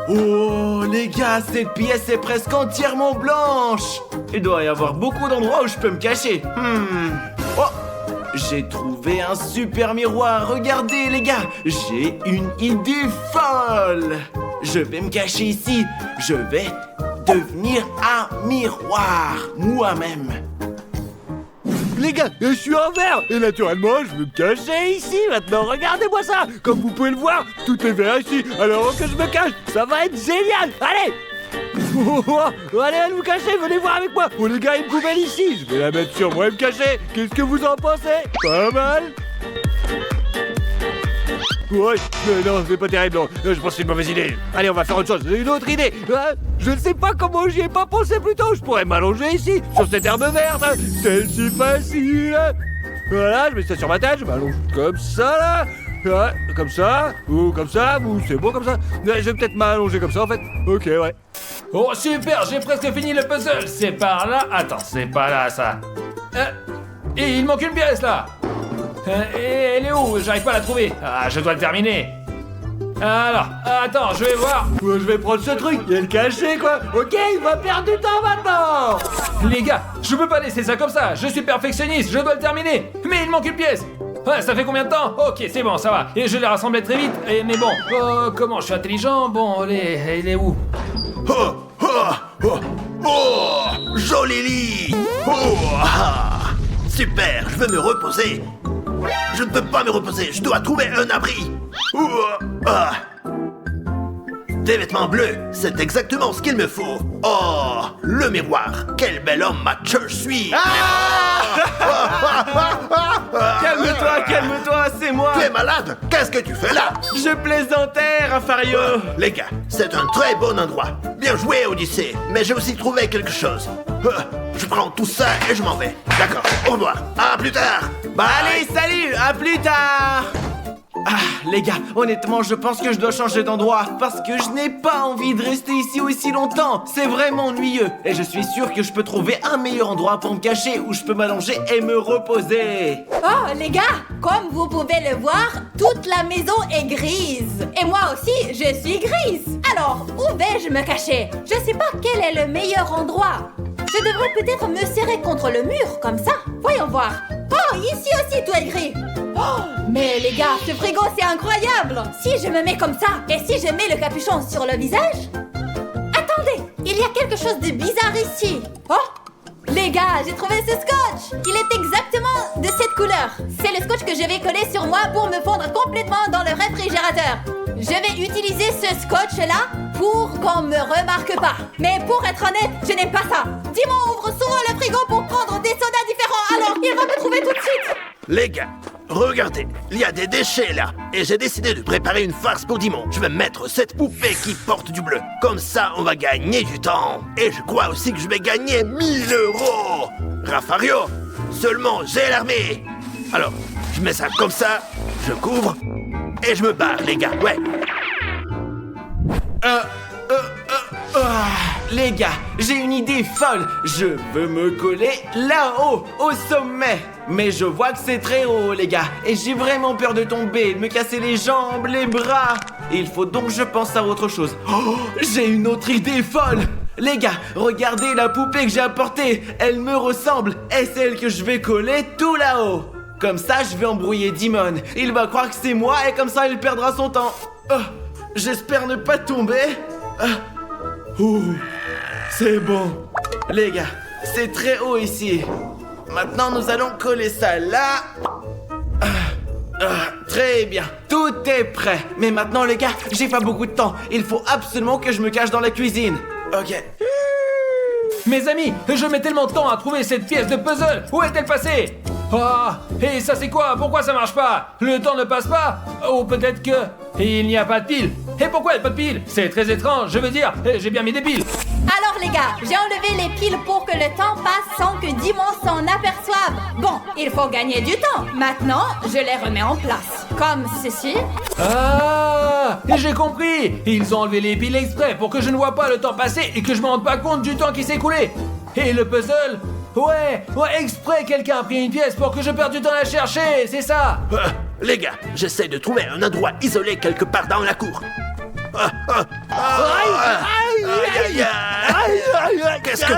Oh les gars, cette pièce est presque entièrement blanche. Il doit y avoir beaucoup d'endroits où je peux me cacher. Oh, j'ai trouvé un super miroir. Regardez les gars, j'ai une idée folle. Je vais me cacher ici. Je vais devenir un miroir moi-même. Les gars, je suis en vert et naturellement je vais me cacher ici maintenant. Regardez-moi ça. Comme vous pouvez le voir, tout est vert ici. Alors que je me cache, ça va être génial. Allez. Allez, allez vous cacher, venez voir avec moi. Oh les gars, une poubelle ici. Je vais la mettre sur moi et me cacher. Qu'est-ce que vous en pensez? Pas mal. Ouais, mais non, c'est pas terrible, non. Je pense que c'est une mauvaise idée. Allez, on va faire autre chose. J'ai une autre idée. Je ne sais pas comment j'y ai pas pensé plus tôt. Je pourrais m'allonger ici, sur cette herbe verte. C'est si facile. Voilà, je mets ça sur ma tête, je m'allonge comme ça, là. Ouais, comme ça, ou c'est bon comme ça. Je vais peut-être m'allonger comme ça, en fait. Ok, ouais. Oh super, j'ai presque fini le puzzle. C'est par là. Attends, c'est pas là ça. Et il manque une pièce là. Et elle est où? J'arrive pas à la trouver. Ah, je dois le terminer. Alors, attends, je vais voir. Je vais prendre ce truc et le cacher, quoi. Ok, il va perdre du temps maintenant. Les gars, je peux pas laisser ça comme ça. Je suis perfectionniste, je dois le terminer. Mais il manque une pièce. Ouais, ça fait combien de temps? Ok, c'est bon, ça va. Et je l'ai rassemblé très vite. Mais bon, comment je suis intelligent? Bon, il est où? Joli lit. Super, je veux me reposer. Je ne peux pas me reposer, je dois trouver un abri. Des vêtements bleus, c'est exactement ce qu'il me faut. Oh, le miroir, quel bel homme macho je suis. Calme-toi, c'est moi. Tu es malade? Qu'est-ce que tu fais là? Je plaisantais, Rafario. Les gars, c'est un très bon endroit. Bien joué, Odyssée. Mais j'ai aussi trouvé quelque chose. Je prends tout ça et je m'en vais. D'accord, au revoir. À plus tard. Bye. Allez, salut, à plus tard. Ah, les gars, honnêtement, je pense que je dois changer d'endroit parce que je n'ai pas envie de rester ici aussi longtemps. C'est vraiment ennuyeux. Et je suis sûr que je peux trouver un meilleur endroit pour me cacher où je peux m'allonger et me reposer. Oh, les gars, comme vous pouvez le voir, toute la maison est grise. Et moi aussi, je suis grise. Alors, où vais-je me cacher? Je sais pas quel est le meilleur endroit. Je devrais peut-être me serrer contre le mur, comme ça. Voyons voir. Oh, ici aussi, tout est gris. Oh, mais les gars, ce frigo, c'est incroyable. Si je me mets comme ça, et si je mets le capuchon sur le visage... Attendez, il y a quelque chose de bizarre ici. Oh, les gars, j'ai trouvé ce scotch. Il est exactement de cette couleur. C'est le scotch que je vais coller sur moi pour me fondre complètement dans le réfrigérateur. Je vais utiliser ce scotch-là pour qu'on me remarque pas. Mais pour être honnête, je n'aime pas ça. Dimon ouvre souvent le frigo pour prendre des sodas différents, alors il va me trouver tout de suite. Les gars, regardez, il y a des déchets là. Et j'ai décidé de préparer une farce pour Dimon. Je vais mettre cette poupée qui porte du bleu. Comme ça, on va gagner du temps. Et je crois aussi que je vais gagner 1000 €. Rafario, seulement j'ai l'armée. Alors, je mets ça comme ça, je couvre, et je me barre, les gars, ouais. Les gars, j'ai une idée folle. Je veux me coller là-haut, au sommet. Mais je vois que c'est très haut, les gars. Et j'ai vraiment peur de tomber, de me casser les jambes, les bras. Il faut donc que je pense à autre chose. Oh, j'ai une autre idée folle. Les gars, regardez la poupée que j'ai apportée. Elle me ressemble. Et c'est elle que je vais coller tout là-haut. Comme ça, je vais embrouiller Dimon. Il va croire que c'est moi et comme ça, il perdra son temps. J'espère ne pas tomber. C'est bon. Les gars, c'est très haut ici. Maintenant, nous allons coller ça là. Très bien. Tout est prêt. Mais maintenant, les gars, j'ai pas beaucoup de temps. Il faut absolument que je me cache dans la cuisine. Ok. Mes amis, je mets tellement de temps à trouver cette pièce de puzzle. Où est-elle passée? Ah, et ça c'est quoi? Pourquoi ça marche pas? Le temps ne passe pas? Ou peut-être que il n'y a pas de pile. Et pourquoi il n'y a pas de pile? C'est très étrange, je veux dire, j'ai bien mis des piles. Alors les gars, j'ai enlevé les piles pour que le temps passe sans que Dimon s'en aperçoive. Bon, il faut gagner du temps. Maintenant, je les remets en place. Comme ceci. Ah, et j'ai compris. Ils ont enlevé les piles exprès pour que je ne vois pas le temps passer et que je me rende pas compte du temps qui s'est écoulé. Et le puzzle? Ouais, exprès quelqu'un a pris une pièce pour que je perde du temps à la chercher, c'est ça. Les gars, j'essaie de trouver un endroit isolé quelque part dans la cour. Qu'est-ce que...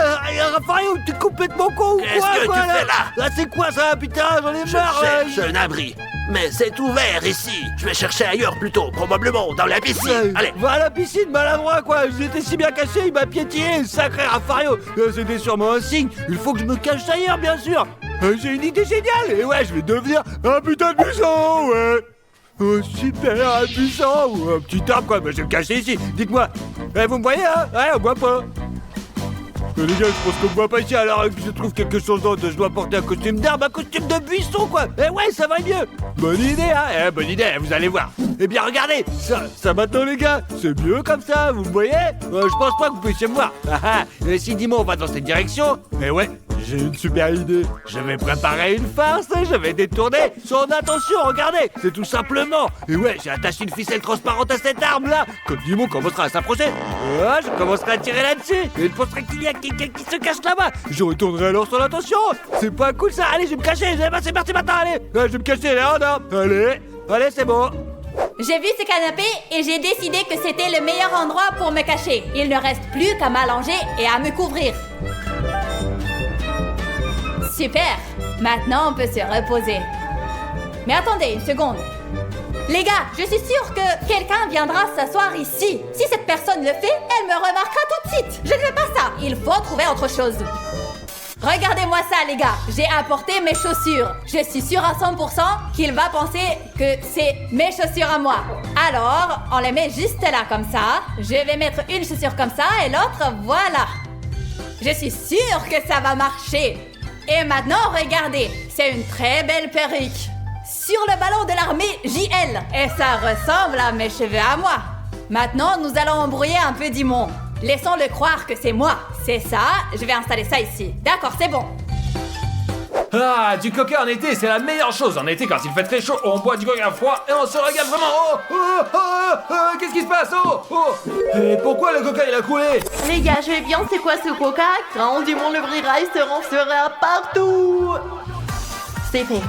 Raphaël, t'es complètement con ou Qu'est-ce quoi, que quoi, tu fais là? C'est quoi ça, putain, j'en ai Je marre. cherche un abri. Mais c'est ouvert ici. Je vais chercher ailleurs plutôt, probablement dans la piscine. Allez. Va à la piscine, maladroit, quoi. J'étais si bien caché, il m'a piétiné, sacré Rafario. C'était sûrement un signe. Il faut que je me cache ailleurs, bien sûr. J'ai une idée géniale. Et ouais, je vais devenir un putain de buisson, ouais. Oh, super amusant. Ou un petit arbre, quoi. Bah, je vais me cacher ici. Dites-moi. Vous me voyez, hein? Ouais, on voit pas. Les gars, je pense qu'on me voit pas ici, alors que je trouve quelque chose d'autre. Je dois porter un costume d'arbre, un costume de buisson, quoi. Eh ouais, ça va mieux. Bonne idée, hein. Bonne idée, vous allez voir. Eh bien, regardez. Ça maintenant, les gars. C'est mieux comme ça, vous me voyez? Je pense pas que vous puissiez me voir. Si dis-moi, on va dans cette direction. Eh ouais. J'ai une super idée. Je vais préparer une farce, je vais détourner son attention, regardez. C'est tout simplement. Et ouais, j'ai attaché une ficelle transparente à cette arme-là. Quand Dimon commencera à s'approcher, je commencerai à tirer là-dessus. Et je penserai qu'il y a quelqu'un qui se cache là-bas. Je retournerai alors son attention. C'est pas cool ça. Allez, je vais me cacher. C'est parti maintenant, allez. Je vais me cacher là, non. Allez, c'est bon. J'ai vu ce canapé et j'ai décidé que c'était le meilleur endroit pour me cacher. Il ne reste plus qu'à m'allonger et à me couvrir. Super! Maintenant, on peut se reposer. Mais attendez une seconde. Les gars, je suis sûre que quelqu'un viendra s'asseoir ici. Si cette personne le fait, elle me remarquera tout de suite. Je ne veux pas ça. Il faut trouver autre chose. Regardez-moi ça, les gars. J'ai apporté mes chaussures. Je suis sûre à 100% qu'il va penser que c'est mes chaussures à moi. Alors, on les met juste là, comme ça. Je vais mettre une chaussure comme ça et l'autre, voilà. Je suis sûre que ça va marcher. Et maintenant, regardez, c'est une très belle perruque. Sur le ballon de l'armée JL. Et ça ressemble à mes cheveux à moi. Maintenant, nous allons embrouiller un peu Dimon. Laissons-le croire que c'est moi. C'est ça, je vais installer ça ici. D'accord, c'est bon. Ah, du coca en été, c'est la meilleure chose. En été, quand il fait très chaud, on boit du coca froid et on se régale vraiment. Qu'est-ce qui se passe? Et pourquoi le coca il a coulé? Les gars, je vais bien, c'est quoi ce coca? Quand Dimon l'ouvrira, il se renserait partout. C'est fait.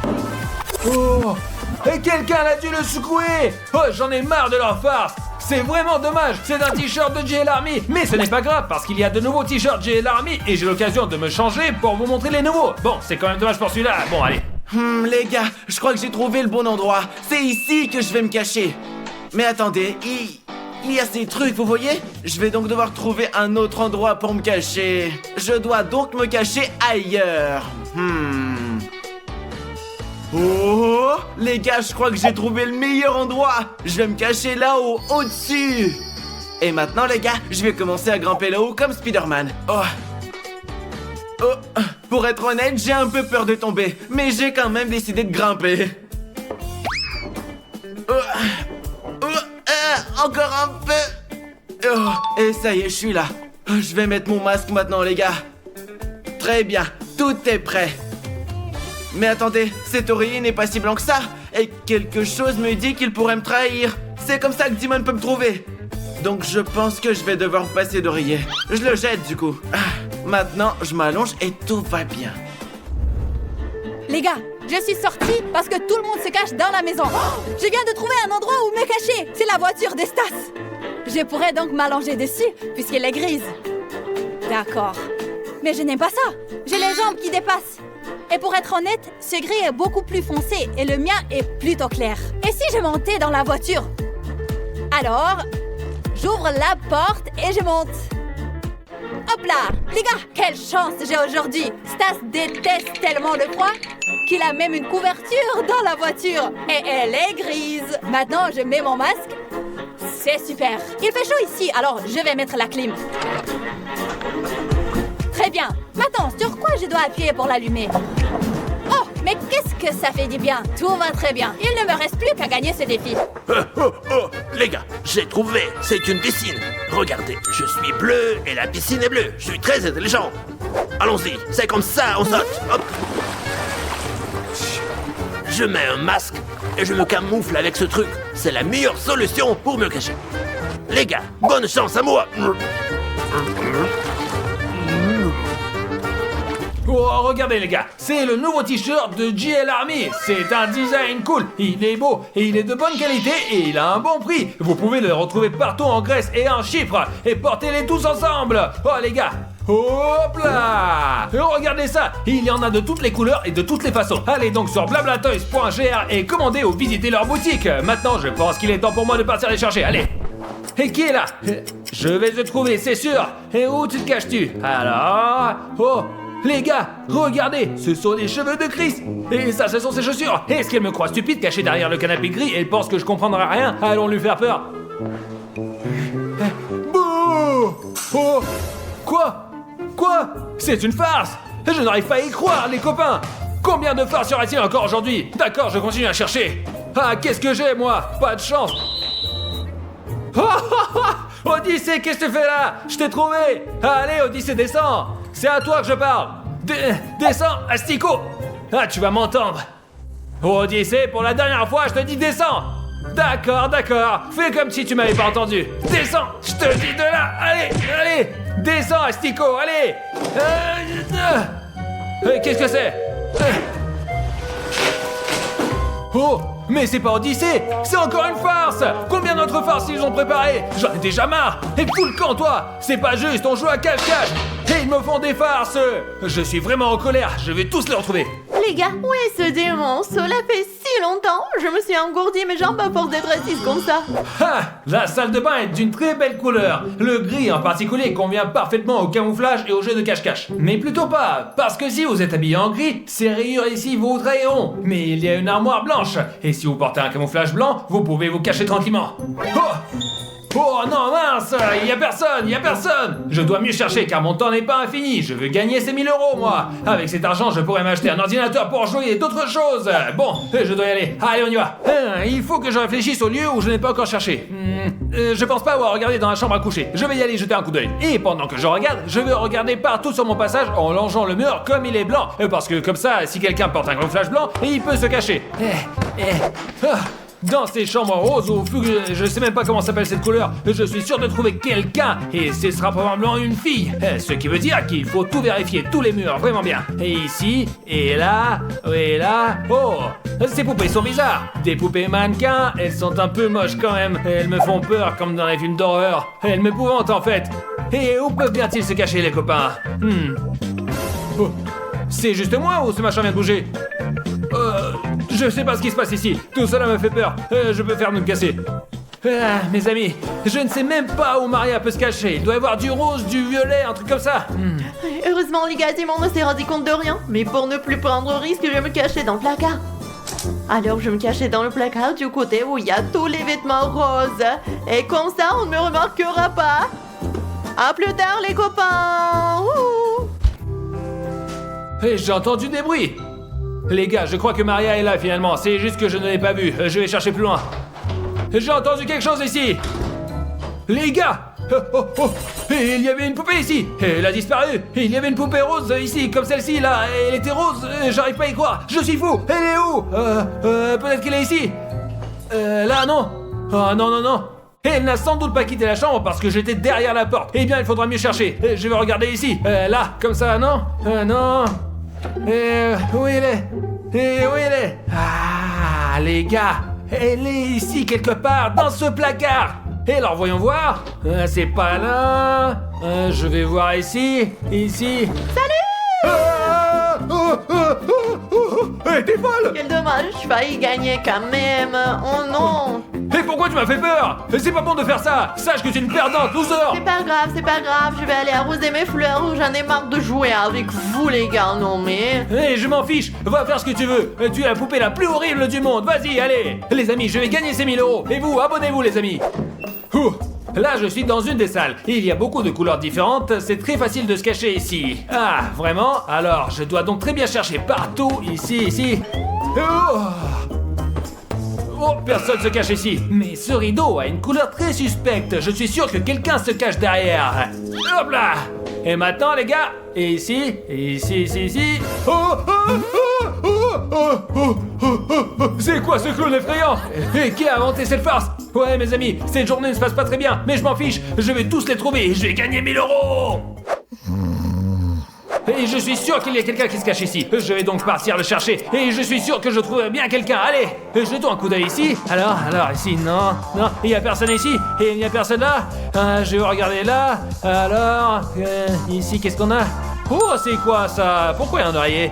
Et quelqu'un a dû le secouer. J'en ai marre de leur farce. C'est vraiment dommage, c'est un t-shirt de JL Army. Mais ce n'est pas grave parce qu'il y a de nouveaux t-shirts JL Army et j'ai l'occasion de me changer pour vous montrer les nouveaux. Bon, c'est quand même dommage pour celui-là. Bon, allez. Les gars, je crois que j'ai trouvé le bon endroit. C'est ici que je vais me cacher. Mais attendez, il y a ces trucs, vous voyez? Je vais donc devoir trouver un autre endroit pour me cacher. Je dois donc me cacher ailleurs. Oh, les gars, je crois que j'ai trouvé le meilleur endroit. Je vais me cacher là-haut, au-dessus. Et maintenant, les gars, je vais commencer à grimper là-haut comme Spider-Man. Pour être honnête, j'ai un peu peur de tomber, mais j'ai quand même décidé de grimper. Encore un peu. Et ça y est, je suis là. Je vais mettre mon masque maintenant, les gars. Très bien, tout est prêt. Mais attendez, cet oreiller n'est pas si blanc que ça. Et quelque chose me dit qu'il pourrait me trahir. C'est comme ça que Dimon peut me trouver. Donc je pense que je vais devoir passer d'oreiller. Je le jette du coup. Maintenant, je m'allonge et tout va bien. Les gars, je suis sortie parce que tout le monde se cache dans la maison. Je viens de trouver un endroit où me cacher. C'est la voiture des Stas. Je pourrais donc m'allonger dessus puisqu'elle est grise. D'accord. Mais je n'aime pas ça. J'ai les jambes qui dépassent. Et pour être honnête, ce gris est beaucoup plus foncé et le mien est plutôt clair. Et si je montais dans la voiture? Alors, j'ouvre la porte et je monte. Hop là! Les gars, quelle chance j'ai aujourd'hui! Stas déteste tellement le froid qu'il a même une couverture dans la voiture. Et elle est grise. Maintenant, je mets mon masque. C'est super. Il fait chaud ici, alors je vais mettre la clim. Très bien. Maintenant, sur quoi je dois appuyer pour l'allumer? Oh, mais qu'est-ce que ça fait du bien? Tout va très bien. Il ne me reste plus qu'à gagner ce défi. Les gars, j'ai trouvé. C'est une piscine. Regardez, je suis bleu et la piscine est bleue. Je suis très intelligent. Allons-y, c'est comme ça, on saute. Hop. Je mets un masque et je me camoufle avec ce truc. C'est la meilleure solution pour me cacher. Les gars, bonne chance à moi. Regardez les gars, c'est le nouveau t-shirt de JL Army. C'est un design cool, il est beau et il est de bonne qualité et il a un bon prix. Vous pouvez le retrouver partout en Grèce et en Chypre et portez-les tous ensemble. Oh les gars, hop là! Regardez ça, il y en a de toutes les couleurs et de toutes les façons. Allez donc sur blablatoys.gr et commandez ou visitez leur boutique. Maintenant je pense qu'il est temps pour moi de partir les chercher, allez. Et qui est là? Je vais te trouver, c'est sûr. Et où tu te caches-tu? Alors... Les gars, regardez, ce sont les cheveux de Chris. Et ça, ce sont ses chaussures. Est-ce qu'elle me croit stupide cachée derrière le canapé gris et pense que je comprendrai rien? Allons lui faire peur. Bouh! Oh! Quoi? C'est une farce! Je n'arrive pas à y croire, les copains! Combien de farces y aura-t-il encore aujourd'hui? D'accord, je continue à chercher. Ah, qu'est-ce que j'ai, moi? Pas de chance. Odyssée, qu'est-ce que tu fais là? Je t'ai trouvé! Allez, Odyssée, descends! C'est à toi que je parle! Descends, Astico! Ah, tu vas m'entendre! Odyssée, pour la dernière fois, je te dis descends! D'accord, fais comme si tu m'avais pas entendu! Descends! Je te dis de là! Allez! Descends, Astico, allez! Qu'est-ce que c'est? Oh! Mais c'est pas Odyssée! C'est encore une farce! Combien d'autres farces ils ont préparées? J'en ai déjà marre! Et fous le camp, toi! C'est pas juste, on joue à cache-cache! Et ils me font des farces! Je suis vraiment en colère, je vais tous les retrouver! Les gars, où est ce démon? Cela fait si longtemps! Je me suis engourdi mes jambes à force d'être assise comme ça! Ah! La salle de bain est d'une très belle couleur! Le gris en particulier convient parfaitement au camouflage et au jeu de cache-cache. Mais plutôt pas, parce que si vous êtes habillé en gris, ces rayures ici vous trahiront! Mais il y a une armoire blanche! Et si vous portez un camouflage blanc, vous pouvez vous cacher tranquillement. Oh non, mince, il y a personne. Je dois mieux chercher car mon temps n'est pas infini. Je veux gagner ces 1000 €, moi. Avec cet argent, je pourrais m'acheter un ordinateur pour jouer et d'autres choses. Bon, je dois y aller. Allez, on y va. Il faut que je réfléchisse au lieu où je n'ai pas encore cherché. Je pense pas avoir regardé dans la chambre à coucher. Je vais y aller jeter un coup d'œil. Et pendant que je regarde, je vais regarder partout sur mon passage en longeant le mur comme il est blanc. Parce que comme ça, si quelqu'un porte un camouflage blanc, il peut se cacher. Dans ces chambres roses ou fugueuses, je sais même pas comment s'appelle cette couleur, je suis sûr de trouver quelqu'un et ce sera probablement une fille. Ce qui veut dire qu'il faut tout vérifier, tous les murs, vraiment bien. Et ici, et là. Oh, ces poupées sont bizarres. Des poupées mannequins, elles sont un peu moches quand même. Elles me font peur comme dans les films d'horreur. Elles m'épouvantent en fait. Et où peuvent bien-ils se cacher les copains? Oh. C'est juste moi ou ce machin vient de bouger? Je sais pas ce qui se passe ici. Tout cela me fait peur. Je peux faire me casser. Mes amis, je ne sais même pas où Maria peut se cacher. Il doit y avoir du rose, du violet, un truc comme ça. Heureusement, les gars, Simon ne s'est rendu compte de rien. Mais pour ne plus prendre risque, je me cachais dans le placard. Alors je me cachais dans le placard du côté où il y a tous les vêtements roses. Et comme ça, on ne me remarquera pas. À plus tard, les copains. Et j'ai entendu des bruits. Les gars, je crois que Maria est là finalement, c'est juste que je ne l'ai pas vue, je vais chercher plus loin. J'ai entendu quelque chose ici. Les gars, et il y avait une poupée ici, elle a disparu. Et il y avait une poupée rose ici, comme celle-ci là, elle était rose, j'arrive pas à y croire, je suis fou. Elle est où? Peut-être qu'elle est ici. Là non. Oh non. Elle n'a sans doute pas quitté la chambre parce que j'étais derrière la porte. Eh bien, il faudra mieux chercher. Je vais regarder ici, là, comme ça, non? Non. Où elle est? Ah, les gars, elle est ici quelque part, dans ce placard. Et alors, voyons voir. C'est pas là. Je vais voir ici. Salut! T'es folle! Quel dommage, je failli gagner quand même. Oh non! Et pourquoi tu m'as fait peur? C'est pas bon de faire ça. Sache que tu es une perdante, loser. C'est pas grave, je vais aller arroser mes fleurs. J'en ai marre de jouer avec vous les gars, non mais... Hé, je m'en fiche, va faire ce que tu veux. Tu es la poupée la plus horrible du monde, vas-y, allez. Les amis, je vais gagner ces 1000 €. Et vous, abonnez-vous les amis. Là, je suis dans une des salles. Il y a beaucoup de couleurs différentes, c'est très facile de se cacher ici. Ah, vraiment? Alors, je dois donc très bien chercher partout, ici. Oh, personne se cache ici. Mais ce rideau a une couleur très suspecte. Je suis sûr que quelqu'un se cache derrière. Hop là. Et maintenant, les gars, et ici. C'est quoi ce clown effrayant? Et qui a inventé cette farce? Ouais, mes amis, cette journée ne se passe pas très bien, mais je m'en fiche. Je vais tous les trouver et je vais gagner 1000 €. Et je suis sûr qu'il y a quelqu'un qui se cache ici. Je vais donc partir le chercher. Et je suis sûr que je trouverai bien quelqu'un. Allez, jetons un coup d'œil ici. Alors, ici, non, il n'y a personne ici. Et il n'y a personne là. Je vais regarder là. Alors, ici, qu'est-ce qu'on a? Oh, c'est quoi ça? Pourquoi il y a un oreiller?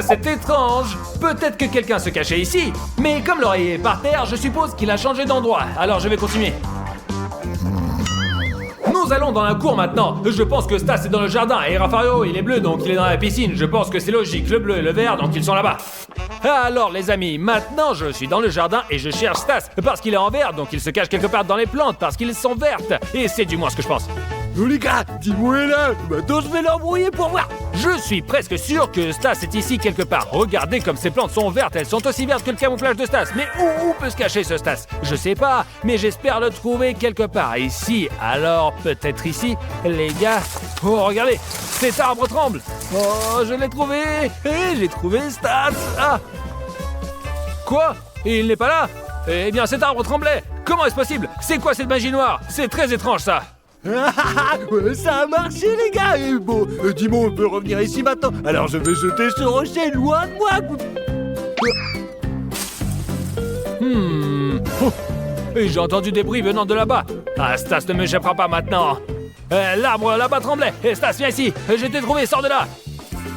C'est étrange. Peut-être que quelqu'un se cachait ici. Mais comme l'oreiller est par terre, je suppose qu'il a changé d'endroit. Alors, je vais continuer. Nous nous allons dans la cour maintenant. Je pense que Stas est dans le jardin et Raffario, il est bleu, donc il est dans la piscine. Je pense que c'est logique, le bleu et le vert, donc ils sont là-bas. Alors les amis, maintenant je suis dans le jardin et je cherche Stas parce qu'il est en vert, donc il se cache quelque part dans les plantes parce qu'ils sont vertes. Et c'est du moins ce que je pense. Oh les gars, dis-moi là. Maintenant je vais l'embrouiller pour voir. Je suis presque sûr que Stas est ici quelque part. Regardez comme ces plantes sont vertes, elles sont aussi vertes que le camouflage de Stas. Mais où peut se cacher ce Stas? Je sais pas, mais j'espère le trouver quelque part. Ici, alors peut-être ici, les gars. Oh, regardez, cet arbre tremble. Oh, je l'ai trouvé. Et j'ai trouvé Stas. Ah. Quoi? Il n'est pas là? Eh bien, cet arbre tremblait. Comment est-ce possible? C'est quoi cette magie noire? C'est très étrange ça. Ouais, ça a marché les gars. Et bon, dis-moi, on peut revenir ici maintenant. Alors je vais jeter ce rocher loin de moi. Oh. Et j'ai entendu des bruits venant de là-bas. Ah, Stas ne m'échappera pas maintenant. L'arbre là-bas tremblait. Et Stas, viens ici. Je t'ai trouvé, sors de là.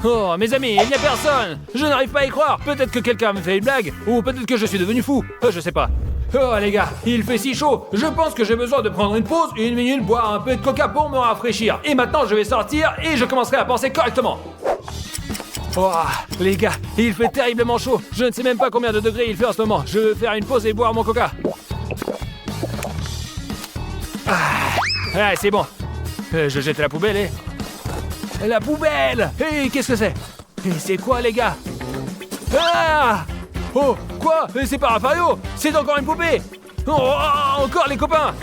Oh, mes amis, il n'y a personne. Je n'arrive pas à y croire. Peut-être que quelqu'un me fait une blague. Ou peut-être que je suis devenu fou. Je sais pas. Oh les gars, il fait si chaud. Je pense que j'ai besoin de prendre une pause, une minute, boire un peu de coca pour me rafraîchir. Et maintenant, je vais sortir et je commencerai à penser correctement. Oh, les gars, il fait terriblement chaud. Je ne sais même pas combien de degrés il fait en ce moment. Je vais faire une pause et boire mon coca. Ah, c'est bon. Je jette la poubelle et... La poubelle! Et qu'est-ce que c'est? Et c'est quoi, les gars? Ah! Oh, quoi? C'est pas Raffario! C'est encore une poupée! Oh, encore les copains!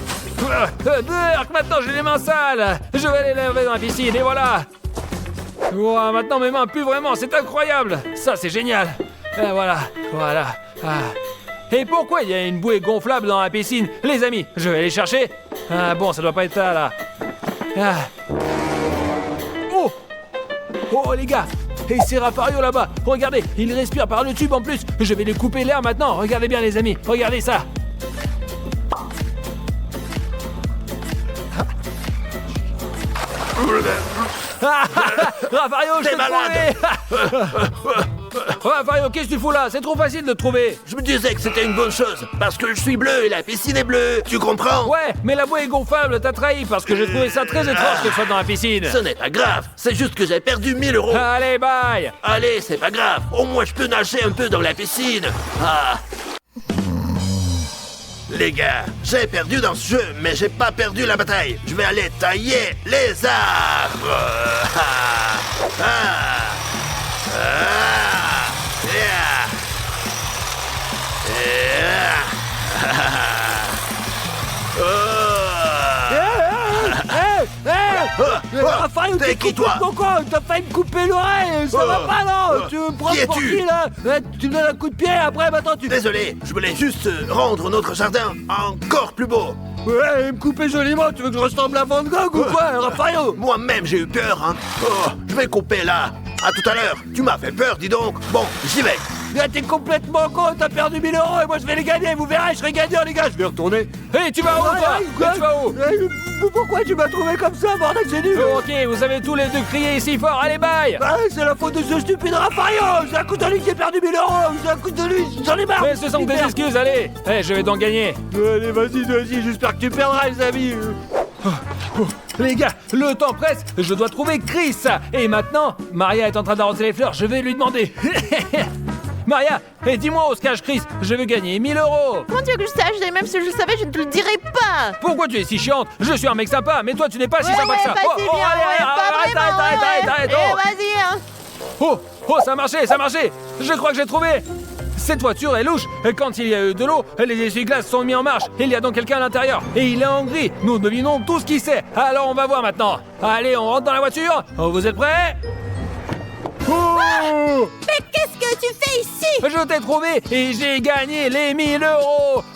Burk, maintenant j'ai les mains sales! Je vais les laver dans la piscine, et voilà! Oh, maintenant mes mains puent vraiment, c'est incroyable! Ça, c'est génial! Voilà. Ah. Et pourquoi il y a une bouée gonflable dans la piscine? Les amis, je vais aller chercher. Ah bon, ça doit pas être ça, là. Ah. Oh les gars, et c'est Raffario là-bas. Regardez, il respire par le tube en plus. Je vais lui couper l'air maintenant. Regardez bien les amis, regardez ça. Raffario, je t'ai trouvé. Raffario, qu'est-ce que tu fous là? C'est trop facile de te trouver. Je me disais que c'était une bonne chose, parce que je suis bleu et la piscine est bleue, tu comprends? Ouais, mais la bouée est gonflable, t'as trahi parce que j'ai trouvé ça très étrange qu'elle soit dans la piscine. Ce n'est pas grave, c'est juste que j'ai perdu 1000 €. Allez, bye. Allez, c'est pas grave, au moins je peux nager un peu dans la piscine. Ah. Les gars, j'ai perdu dans ce jeu, mais j'ai pas perdu la bataille. Je vais aller tailler les arbres. Raffario, t'es qui toi? T'as failli me couper l'oreille, ça va pas non? Tu veux me prendre pour qui là? Tu me donnes un coup de pied, après maintenant tu... Désolé, je voulais juste rendre notre jardin encore plus beau. Ouais, me couper joliment, tu veux que je ressemble à Van Gogh ou quoi, Raffario? Moi-même j'ai eu peur, hein. Oh, je vais couper là. À tout à l'heure, tu m'as fait peur, dis donc. Bon, j'y vais. T'es complètement con, t'as perdu 1000 € et moi je vais les gagner, vous verrez, je serai gagnant les gars, je vais retourner. Hé, tu vas où toi? Tu vas où? Pourquoi tu m'as trouvé comme ça, bordel, c'est nul? Ok, vous avez tous les deux crié ici fort, allez bye! C'est la faute de ce stupide Raffario! C'est à cause de lui que j'ai perdu 1000 €! C'est à cause de lui, j'en ai marre! Mais ce sont des excuses, allez! Je vais t'en gagner! Allez, vas-y, j'espère que tu perdras, les amis! Les gars, le temps presse, je dois trouver Chris! Et maintenant, Maria est en train d'arroser les fleurs, je vais lui demander! Maria, dis-moi où se cache Chris, je veux gagner 1000 €. Comment tu veux que je sache? Et même si je le savais, je ne te le dirais pas. Pourquoi tu es si chiante? Je suis un mec sympa, mais toi tu n'es pas si sympa que ça. Bah, c'est bien, Arrête. Vas-y, hein. Oh, ça a marché. Je crois que j'ai trouvé. Cette voiture est louche. Quand il y a eu de l'eau, les essuie-glaces sont mis en marche. Il y a donc quelqu'un à l'intérieur. Et il est en gris. Nous devinons tout ce qu'il sait. Alors on va voir maintenant. Allez, on rentre dans la voiture. Vous êtes prêts? Mais qu'est-ce que tu fais ici? Je t'ai trouvé et j'ai gagné les 1000 €.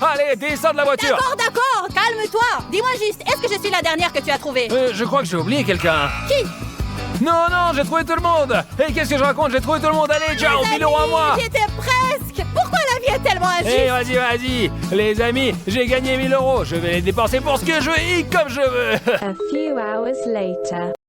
Allez, descends de la voiture. D'accord, calme-toi. Dis-moi juste, est-ce que je suis la dernière que tu as trouvée? Je crois que j'ai oublié quelqu'un. Qui? Non, j'ai trouvé tout le monde. Et qu'est-ce que je raconte? J'ai trouvé tout le monde. Allez, ciao, 1000 € à moi. J'étais presque. Pourquoi la vie est tellement injuste? Vas-y. Les amis, j'ai gagné 1000 €. Je vais les dépenser pour ce que je veux et comme je veux. A few hours later.